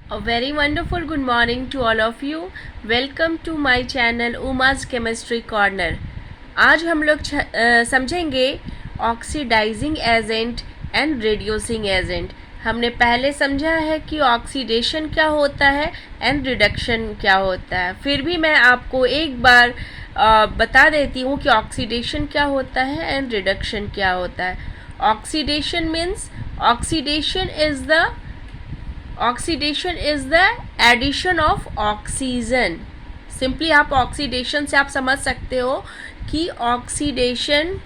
A very wonderful good morning to all of you. Welcome to my channel Uma's chemistry corner. आज हम लोग समझेंगे oxidising agent and reducing agent. हमने पहले समझा है कि ऑक्सीडेशन क्या होता है एंड रिडक्शन क्या होता है. फिर भी मैं आपको एक बार बता देती हूँ कि ऑक्सीडेशन क्या होता है एंड रिडक्शन क्या होता है. Oxidation means oxidation is the addition of oxygen. Simply आप ऑक्सीडेशन से आप समझ सकते हो कि oxidation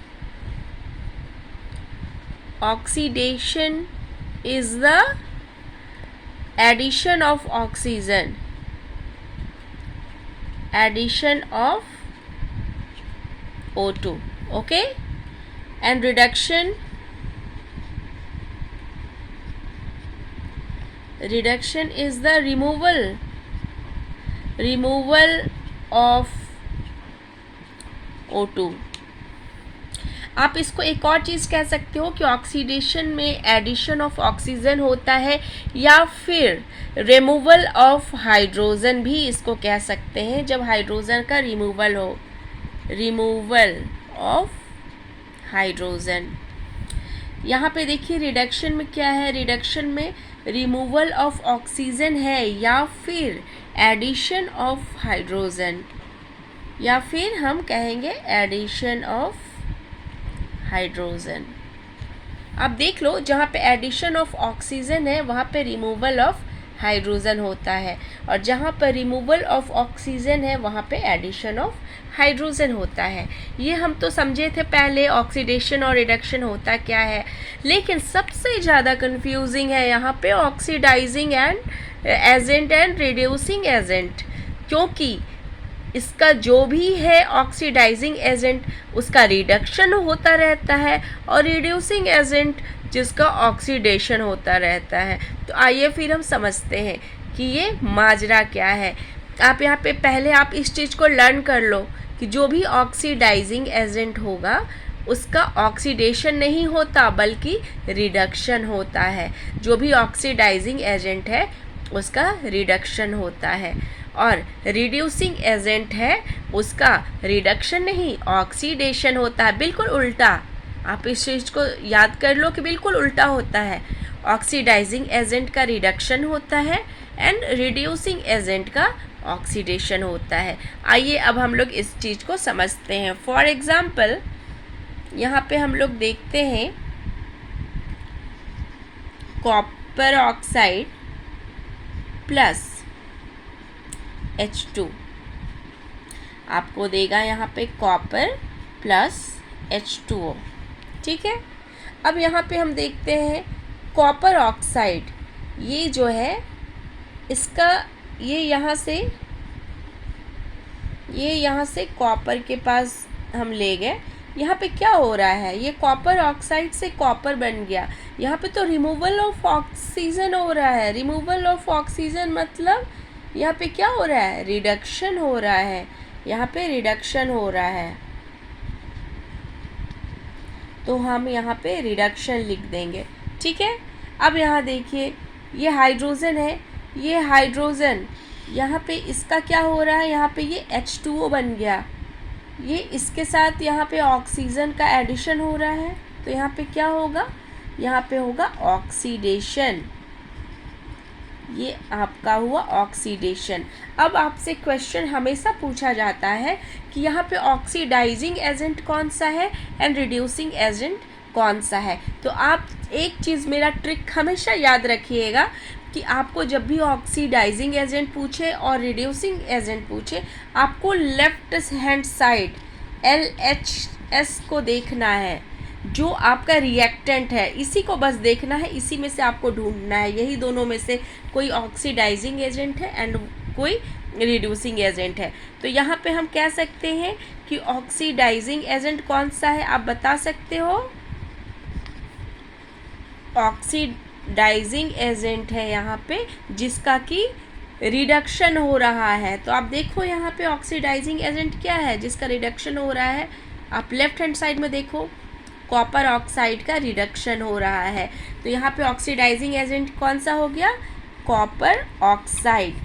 is the addition of oxygen, addition of O2. okay, and reduction is the removal of O2. आप इसको एक और चीज़ कह सकते हो कि ऑक्सीडेशन में एडिशन ऑफ ऑक्सीजन होता है, या फिर रिमूवल ऑफ हाइड्रोजन भी इसको कह सकते हैं. जब हाइड्रोजन का रिमूवल हो, रिमूवल ऑफ हाइड्रोजन. यहाँ पे देखिए रिडक्शन में क्या है. रिडक्शन में रिमूवल ऑफ ऑक्सीजन है, या फिर एडिशन ऑफ हाइड्रोजन, या फिर हम कहेंगे एडिशन ऑफ हाइड्रोजन. आप देख लो, जहाँ पे एडिशन ऑफ ऑक्सीजन है वहाँ पे रिमूवल ऑफ हाइड्रोजन होता है, और जहाँ पर रिमूवल ऑफ ऑक्सीजन है वहाँ पे एडिशन ऑफ हाइड्रोजन होता है. ये हम तो समझे थे पहले ऑक्सीडेशन और रिडक्शन होता क्या है. लेकिन सबसे ज़्यादा कंफ्यूजिंग है यहाँ पे oxidizing and agent and reducing agent, क्योंकि इसका जो भी है ऑक्सीडाइजिंग एजेंट उसका रिडक्शन होता रहता है, और रिड्यूसिंग एजेंट जिसका ऑक्सीडेशन होता रहता है. तो आइए फिर हम समझते हैं कि ये माजरा क्या है. आप यहाँ पे पहले आप इस चीज़ को लर्न कर लो कि जो भी ऑक्सीडाइजिंग एजेंट होगा उसका ऑक्सीडेशन नहीं होता बल्कि रिडक्शन होता है. जो भी ऑक्सीडाइजिंग एजेंट है उसका रिडक्शन होता है, और रिड्यूसिंग एजेंट है उसका रिडक्शन नहीं ऑक्सीडेशन होता है. बिल्कुल उल्टा. आप इस चीज़ को याद कर लो कि बिल्कुल उल्टा होता है. ऑक्सीडाइजिंग एजेंट का रिडक्शन होता है एंड रिड्यूसिंग एजेंट का ऑक्सीडेशन होता है. आइए अब हम लोग इस चीज़ को समझते हैं. फॉर एग्जाम्पल यहाँ पे हम लोग देखते हैं कॉपर ऑक्साइड प्लस H2 आपको देगा यहाँ पे कॉपर प्लस H2O. ठीक है. अब यहाँ पे हम देखते हैं कॉपर ऑक्साइड, ये जो है इसका ये यहाँ से कॉपर के पास हम ले गए. यहाँ पे क्या हो रहा है, ये कॉपर ऑक्साइड से कॉपर बन गया. यहाँ पे तो रिमूवल ऑफ ऑक्सीजन हो रहा है. रिमूवल ऑफ ऑक्सीजन मतलब यहाँ पे क्या हो रहा है, रिडक्शन हो रहा है. यहाँ पे रिडक्शन हो रहा है, तो हम यहाँ पे रिडक्शन लिख देंगे. ठीक है. अब यहाँ देखिए ये हाइड्रोजन है, ये हाइड्रोजन यहाँ पे इसका क्या हो रहा है, यहाँ पे ये H2O बन गया. ये इसके साथ यहाँ पे ऑक्सीजन का एडिशन हो रहा है, तो यहाँ पे क्या होगा, यहाँ पे होगा ऑक्सीडेशन. ये आपका हुआ ऑक्सीडेशन. अब आपसे क्वेश्चन हमेशा पूछा जाता है कि यहाँ पे ऑक्सीडाइजिंग एजेंट कौन सा है एंड रिड्यूसिंग एजेंट कौन सा है. तो आप एक चीज़, मेरा ट्रिक हमेशा याद रखिएगा कि आपको जब भी ऑक्सीडाइजिंग एजेंट पूछे और रिड्यूसिंग एजेंट पूछे, आपको लेफ्ट हैंड साइड LHS को देखना है. जो आपका रिएक्टेंट है इसी को बस देखना है, इसी में से आपको ढूंढना है. यही दोनों में से कोई ऑक्सीडाइजिंग एजेंट है एंड कोई रिड्यूसिंग एजेंट है. तो यहाँ पे हम कह सकते हैं कि ऑक्सीडाइजिंग एजेंट कौन सा है, आप बता सकते हो. ऑक्सीडाइजिंग एजेंट है यहाँ पे जिसका कि रिडक्शन हो रहा है. तो आप देखो यहाँ पे ऑक्सीडाइजिंग एजेंट क्या है जिसका रिडक्शन हो रहा है. आप लेफ्ट हैंड साइड में देखो, कॉपर ऑक्साइड का रिडक्शन हो रहा है. तो यहाँ पे ऑक्सीडाइजिंग एजेंट कौन सा हो गया, copper oxide.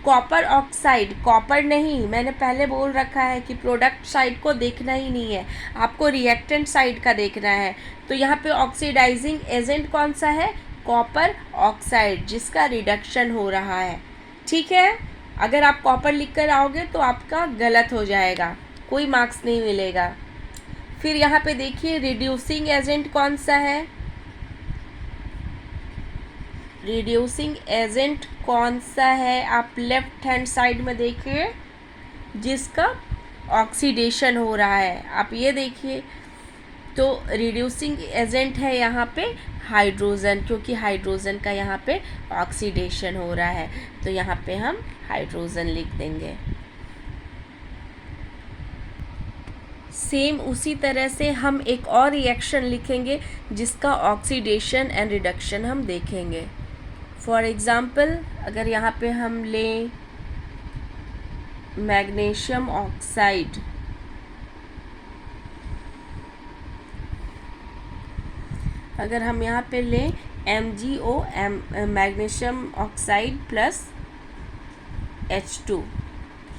Copper oxide, copper नहीं, मैंने पहले बोल रखा है कि प्रोडक्ट साइड को देखना ही नहीं है, आपको रिएक्टेंट साइड का देखना है। तो यहाँ पे ऑक्सीडाइजिंग एजेंट कौन सा है? कॉपर ऑक्साइड, जिसका रिडक्शन हो रहा है। ठीक है, अगर आप कॉपर लिख कर आओगे तो आपका गलत हो जाएगा, कोई मार्क्स नहीं मिलेगा। फिर यहाँ पे देखिए रिड्यूसिंग एजेंट कौन सा है? रिड्यूसिंग एजेंट कौन सा है? आप लेफ्ट हैंड साइड में देखिए, जिसका ऑक्सीडेशन हो रहा है, आप ये देखिए। तो रिड्यूसिंग एजेंट है यहाँ पे हाइड्रोजन, क्योंकि हाइड्रोजन का यहाँ पे ऑक्सीडेशन हो रहा है, तो यहाँ पे हम हाइड्रोजन लिख देंगे। सेम उसी तरह से हम एक और रिएक्शन लिखेंगे जिसका ऑक्सीडेशन एंड रिडक्शन हम देखेंगे। फॉर एग्ज़ाम्पल, अगर यहाँ पे हम लें मैग्नीशियम ऑक्साइड, अगर हम यहाँ पे लें MgO, magnesium oxide plus H2,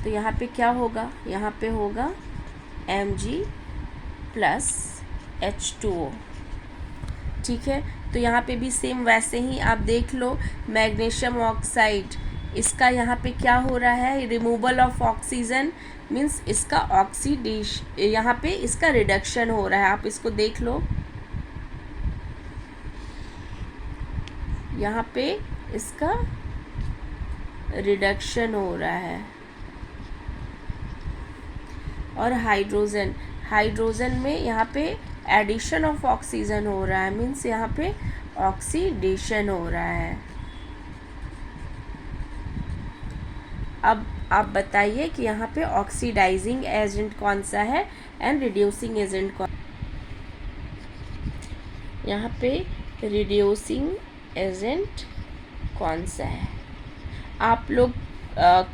तो यहाँ पे क्या होगा? यहाँ पे होगा Mg प्लस H2O। ठीक है, तो यहाँ पे भी सेम वैसे ही आप देख लो, मैग्नीशियम ऑक्साइड, इसका यहाँ पे क्या हो रहा है? रिमूवल ऑफ ऑक्सीजन, मीन्स इसका ऑक्सीडेशन, यहाँ पे इसका रिडक्शन हो रहा है। आप इसको देख लो, यहाँ पे इसका रिडक्शन हो रहा है। और हाइड्रोजन, हाइड्रोजन में यहाँ पे एडिशन ऑफ ऑक्सीजन हो रहा है, मीन्स यहाँ पे ऑक्सीडेशन हो रहा है। अब आप बताइए कि यहाँ पे ऑक्सीडाइजिंग एजेंट कौन सा है एंड रिड्यूसिंग एजेंट कौन? यहाँ पे रिड्यूसिंग एजेंट कौन सा है? आप लोग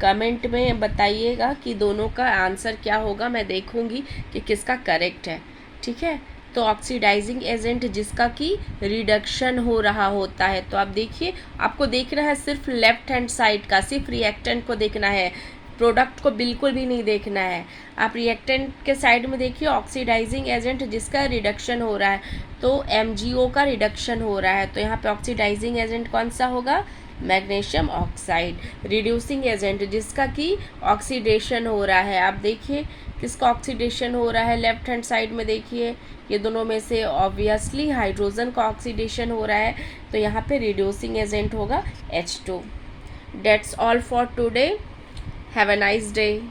कमेंट में बताइएगा कि दोनों का आंसर क्या होगा, मैं देखूंगी कि किसका करेक्ट है। ठीक है, तो ऑक्सीडाइजिंग एजेंट जिसका कि रिडक्शन हो रहा होता है, तो आप देखिए, आपको देखना है सिर्फ लेफ्ट हैंड साइड का, सिर्फ रिएक्टेंट को देखना है, प्रोडक्ट को बिल्कुल भी नहीं देखना है। आप रिएक्टेंट के साइड में देखिए, ऑक्सीडाइजिंग एजेंट जिसका रिडक्शन हो रहा है, तो MgO का रिडक्शन हो रहा है, तो यहाँ पे ऑक्सीडाइजिंग एजेंट कौन सा होगा? Magnesium oxide. रिड्यूसिंग एजेंट जिसका कि ऑक्सीडेशन हो रहा है, आप देखिए किसका ऑक्सीडेशन हो रहा है? लेफ्ट हैंड साइड में देखिए, ये दोनों में से ऑब्वियसली हाइड्रोजन का ऑक्सीडेशन हो रहा है, तो यहाँ पे रिड्यूसिंग एजेंट होगा H2। That's all for today. Have a nice day.